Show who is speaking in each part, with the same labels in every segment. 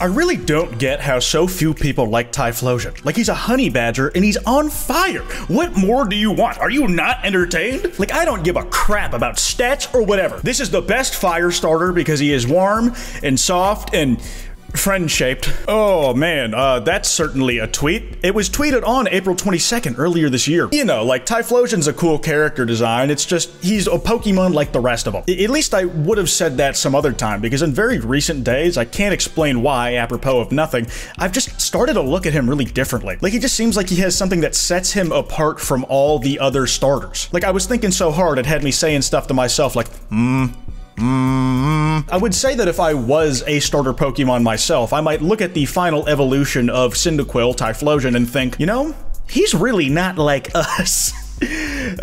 Speaker 1: I really don't get how so few people like Typhlosion. Like, he's a honey badger and he's on fire. What more do you want? Are you not entertained? Like, I don't give a crap about stats or whatever. This is the best fire starter because he is warm and soft and friend-shaped. Oh man, that's certainly a tweet. It was tweeted on April 22nd earlier this year. You know, like, Typhlosion's a cool character design. It's just, he's a Pokemon like the rest of them. At least I would have said that some other time, because in very recent days, I can't explain why, apropos of nothing, I've just started to look at him really differently. Like, he just seems like he has something that sets him apart from all the other starters. Like, I was thinking so hard, it had me saying stuff to myself like, I would say that if I was a starter Pokemon myself, I might look at the final evolution of Cyndaquil, Typhlosion, and think, you know, he's really not like us.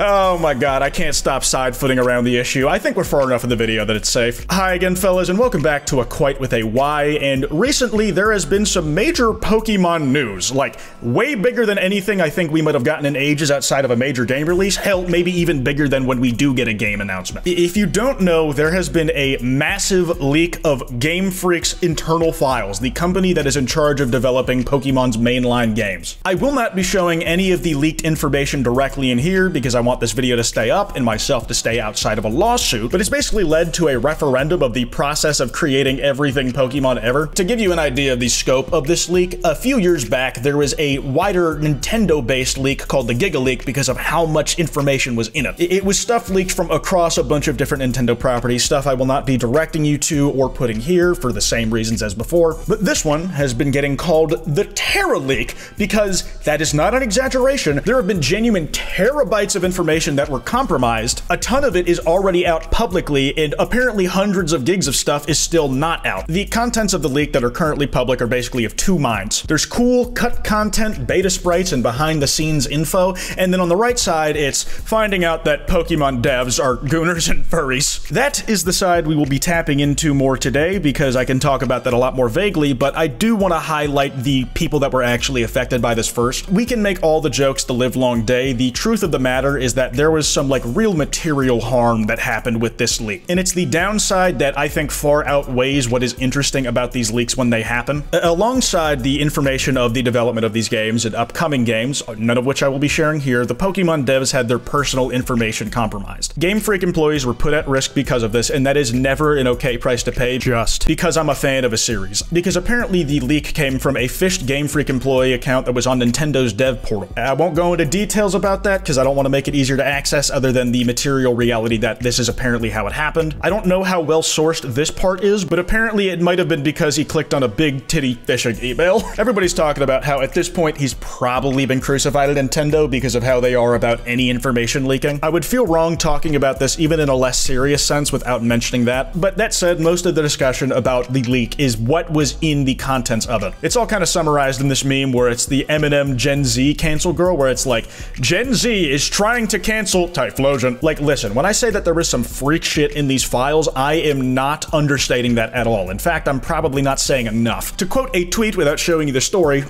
Speaker 1: Oh my god, I can't stop side-footing around the issue. I think we're far enough in the video that it's safe. Hi again, fellas, and welcome back to A Quite with a Y, and recently there has been some major Pokemon news, like, way bigger than anything I think we might have gotten in ages outside of a major game release. Hell, maybe even bigger than when we do get a game announcement. If you don't know, there has been a massive leak of Game Freak's internal files, the company that is in charge of developing Pokemon's mainline games. I will not be showing any of the leaked information directly in here because I want this video to stay up and myself to stay outside of a lawsuit, but it's basically led to a referendum of the process of creating everything Pokemon ever. To give you an idea of the scope of this leak, a few years back there was a wider Nintendo-based leak called the Giga Leak because of how much information was in it. It was stuff leaked from across a bunch of different Nintendo properties, stuff I will not be directing you to or putting here for the same reasons as before, but this one has been getting called the Terra Leak because that is not an exaggeration. There have been genuine terabytes of information that were compromised. A ton of it is already out publicly, and apparently hundreds of gigs of stuff is still not out. The contents of the leak that are currently public are basically of two minds. There's cool cut content, beta sprites, and behind the scenes info, and then on the right side it's finding out that Pokemon devs are gooners and furries. That is the side we will be tapping into more today because I can talk about that a lot more vaguely, but I do want to highlight the people that were actually affected by this first. We can make all the jokes the livelong day. The truth of the matter is that there was some, like, real material harm that happened with this leak. And it's the downside that I think far outweighs what is interesting about these leaks when they happen. Alongside the information of the development of these games and upcoming games, none of which I will be sharing here, the Pokemon devs had their personal information compromised. Game Freak employees were put at risk because of this, and that is never an okay price to pay just because I'm a fan of a series. Because apparently the leak came from a phished Game Freak employee account that was on Nintendo's dev portal. I won't go into details about that because I don't want to make it easier to access other than the material reality that this is apparently how it happened. I don't know how well sourced this part is, but apparently it might have been because he clicked on a big titty phishing email. Everybody's talking about how at this point he's probably been crucified at Nintendo because of how they are about any information leaking. I would feel wrong talking about this even in a less serious sense without mentioning that, but that said, most of the discussion about the leak is what was in the contents of it. It's all kind of summarized in this meme where it's the Eminem Gen Z cancel girl, where it's like, Gen Z is trying to cancel Typhlosion. Like, listen, when I say that there is some freak shit in these files, I am not understating that at all. In fact, I'm probably not saying enough. To quote a tweet without showing you the story,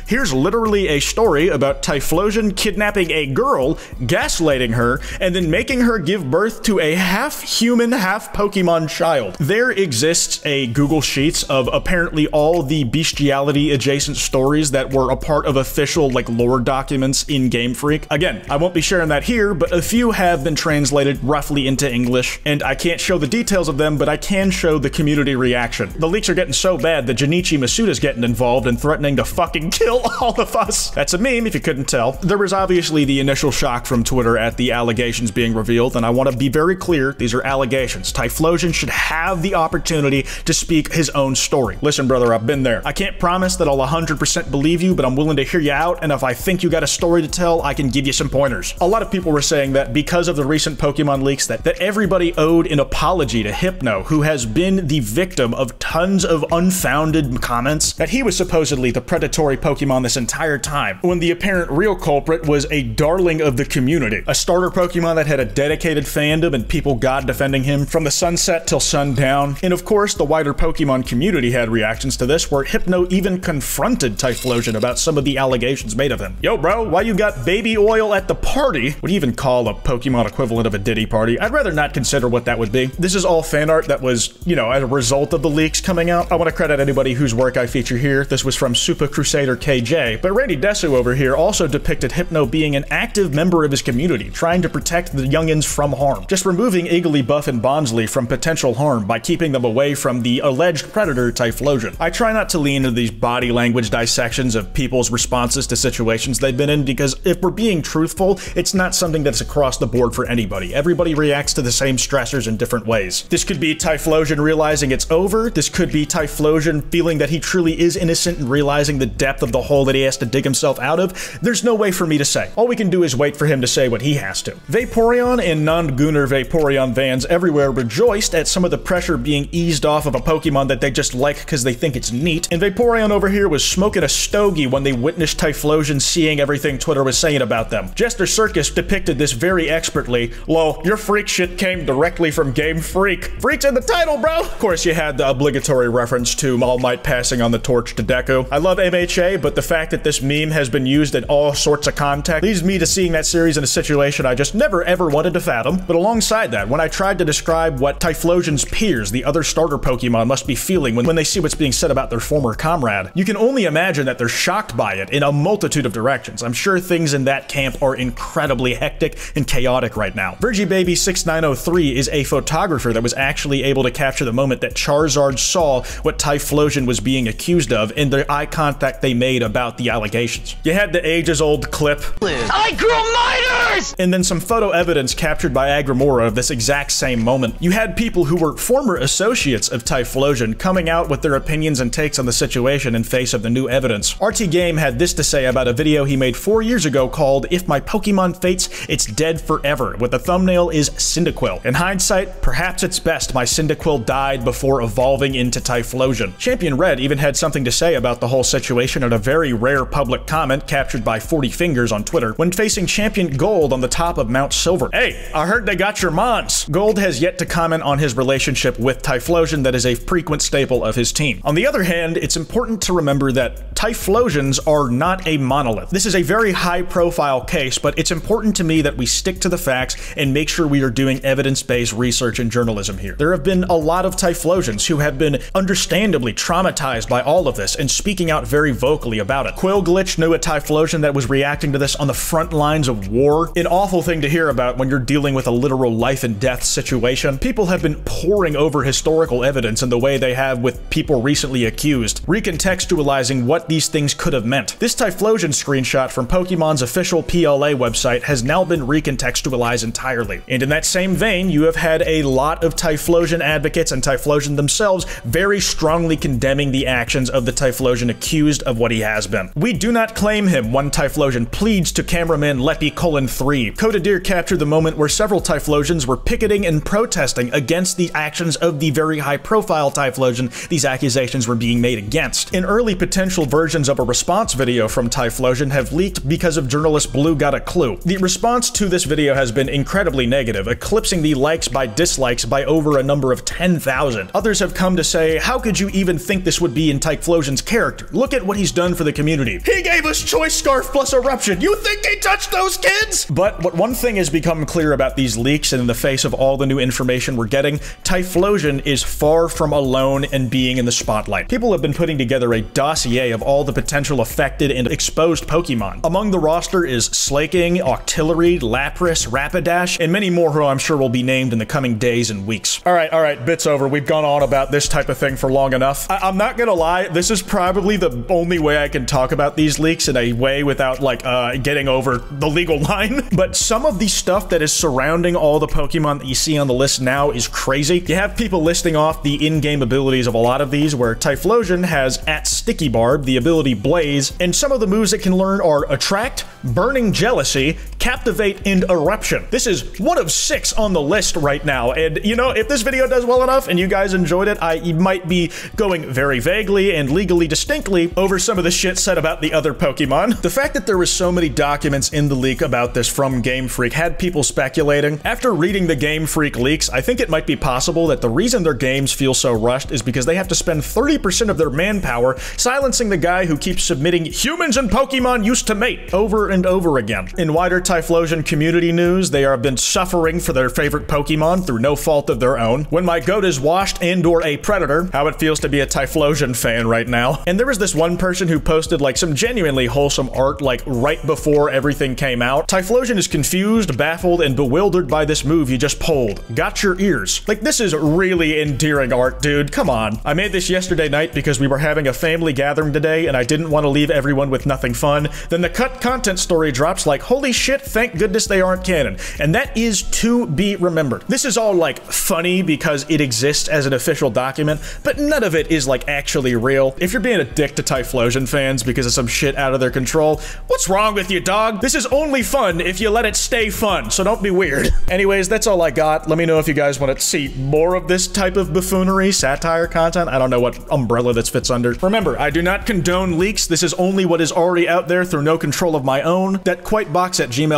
Speaker 1: here's literally a story about Typhlosion kidnapping a girl, gaslighting her, and then making her give birth to a half-human, half-Pokemon child. There exists a Google Sheets of apparently all the bestiality-adjacent stories that were a part of official, like, lore documents in Game Freak. Again, I won't be sharing that here, but a few have been translated roughly into English, and I can't show the details of them, but I can show the community reaction. The leaks are getting so bad that Junichi Masuda's getting involved and threatening to fucking kill all of us. That's a meme, if you couldn't tell. There was obviously the initial shock from Twitter at the allegations being revealed, and I want to be very clear, these are allegations. Typhlosion should have the opportunity to speak his own story. Listen, brother, I've been there. I can't promise that I'll 100% believe you, but I'm willing to hear you out, and if I think you got a story to tell, I can give you some pointers. A lot of people were saying that because of the recent Pokemon leaks that everybody owed an apology to Hypno, who has been the victim of tons of unfounded comments, that he was supposedly the predatory Pokemon this entire time, when the apparent real culprit was a darling of the community. A starter Pokemon that had a dedicated fandom and people god defending him from the sunset till sundown. And of course, the wider Pokemon community had reactions to this, where Hypno even confronted Typhlosion about some of the allegations made of him. Yo bro, why you got baby oil at the party. What do you even call a Pokemon equivalent of a Diddy party? I'd rather not consider what that would be. This is all fan art that was, you know, as a result of the leaks coming out. I want to credit anybody whose work I feature here. This was from Super Crusader KJ, but Randy Desu over here also depicted Hypno being an active member of his community, trying to protect the youngins from harm, just removing Igglybuff and Bonsly from potential harm by keeping them away from the alleged predator Typhlosion. I try not to lean into these body language dissections of people's responses to situations they've been in, because if we're being truthful, it's not something that's across the board for anybody. Everybody reacts to the same stressors in different ways. This could be Typhlosion realizing it's over. This could be Typhlosion feeling that he truly is innocent and realizing the depth of the hole that he has to dig himself out of. There's no way for me to say. All we can do is wait for him to say what he has to. Vaporeon and non-Gunnar Vaporeon fans everywhere rejoiced at some of the pressure being eased off of a Pokemon that they just like because they think it's neat, and Vaporeon over here was smoking a stogie when they witnessed Typhlosion seeing everything Twitter was saying about them. Jester Circus depicted this very expertly. Lol, your freak shit came directly from Game Freak. Freak's in the title, bro! Of course, you had the obligatory reference to All Might passing on the torch to Deku. I love MHA, but the fact that this meme has been used in all sorts of context leads me to seeing that series in a situation I just never ever wanted to fathom. But alongside that, when I tried to describe what Typhlosion's peers, the other starter Pokemon, must be feeling when they see what's being said about their former comrade, you can only imagine that they're shocked by it in a multitude of directions. I'm sure things in that camp are incredibly hectic and chaotic right now. VirgieBaby6903 is a photographer that was actually able to capture the moment that Charizard saw what Typhlosion was being accused of and the eye contact they made about the allegations. You had the ages-old clip, I grew minors! And then some photo evidence captured by Agrimora of this exact same moment. You had people who were former associates of Typhlosion coming out with their opinions and takes on the situation in face of the new evidence. RT Game had this to say about a video he made 4 years ago called If My Pokemon Fates, It's Dead Forever, with the thumbnail is Cyndaquil. In hindsight, perhaps it's best my Cyndaquil died before evolving into Typhlosion. Champion Red even had something to say about the whole situation in a very rare public comment captured by 40 Fingers on Twitter when facing Champion Gold on the top of Mount Silver. Hey, I heard they got your mons. Gold has yet to comment on his relationship with Typhlosion that is a frequent staple of his team. On the other hand, it's important to remember that Typhlosions are not a monolith. This is a very high-profile case, but it's important to me that we stick to the facts and make sure we are doing evidence-based research and journalism here. There have been a lot of Typhlosions who have been understandably traumatized by all of this and speaking out very vocally about it. Quill Glitch knew a Typhlosion that was reacting to this on the front lines of war. An awful thing to hear about when you're dealing with a literal life and death situation. People have been poring over historical evidence in the way they have with people recently accused, recontextualizing what these things could have meant. This Typhlosion screenshot from Pokemon's official PLA website has now been recontextualized entirely. And in that same vein, you have had a lot of Typhlosion advocates and Typhlosion themselves very strongly condemning the actions of the Typhlosion accused of what he has been. We do not claim him, one Typhlosion pleads to cameraman Leppy:3. Codadeer captured the moment where several Typhlosians were picketing and protesting against the actions of the very high-profile Typhlosion these accusations were being made against. And early potential versions of a response video from Typhlosion have leaked because of journalist Blue Got a Clue. The response to this video has been incredibly negative, eclipsing the likes by dislikes by over a number of 10,000. Others have come to say, how could you even think this would be in Typhlosion's character? Look at what he's done for the community. He gave us Choice Scarf plus Eruption. You think he touched those kids? But what one thing has become clear about these leaks and in the face of all the new information we're getting, Typhlosion is far from alone in being in the spotlight. People have been putting together a dossier of all the potential affected and exposed Pokemon. Among the roster is Slaking, Octillery, Lapras, Rapidash, and many more who I'm sure will be named in the coming days and weeks. All right, bit's over. We've gone on about this type of thing for long enough. I'm not gonna lie, this is probably the only way I can talk about these leaks in a way without, like, getting over the legal line. But some of the stuff that is surrounding all the Pokemon that you see on the list now is crazy. You have people listing off the in-game abilities of a lot of these, where Typhlosion has at Sticky Barb, the ability Blaze, and some of the moves it can learn are Attract, Burning Jealousy, Captivate, and Eruption. This is one of 6 on the list right now, and you know, if this video does well enough and you guys enjoyed it, I might be going very vaguely and legally distinctly over some of the shit said about the other Pokemon. The fact that there was so many documents in the leak about this from Game Freak had people speculating. After reading the Game Freak leaks, I think it might be possible that the reason their games feel so rushed is because they have to spend 30% of their manpower silencing the guy who keeps submitting humans and Pokemon used to mate over and over again. In wider Typhlosion community news, they have been suffering for their favorite Pokemon through no fault of their own. When my goat is washed and/or a predator, how it feels to be a Typhlosion fan right now. And there was this one person who posted like some genuinely wholesome art like right before everything came out. Typhlosion is confused, baffled, and bewildered by this move you just pulled. Got your ears. Like, this is really endearing art, dude. Come on. I made this yesterday night because we were having a family gathering today and I didn't want to leave everyone with nothing fun. Then the cut content story drops like, holy shit, thank goodness they aren't canon. And that is to be remembered. This is all like funny because it exists as an official document, but none of it is like actually real. If you're being a dick to Typhlosion fans because of some shit out of their control, what's wrong with you, dog? This is only fun if you let it stay fun, so don't be weird. Anyways, that's all I got. Let me know if you guys want to see more of this type of buffoonery, satire content. I don't know what umbrella this fits under. Remember, I do not condone leaks. This is only what is already out there through no control of my own. That kwytebox@gmail.com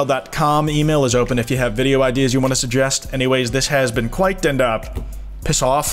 Speaker 1: email is open if you have video ideas you want to suggest. Anyways, this has been Quite, and piss off.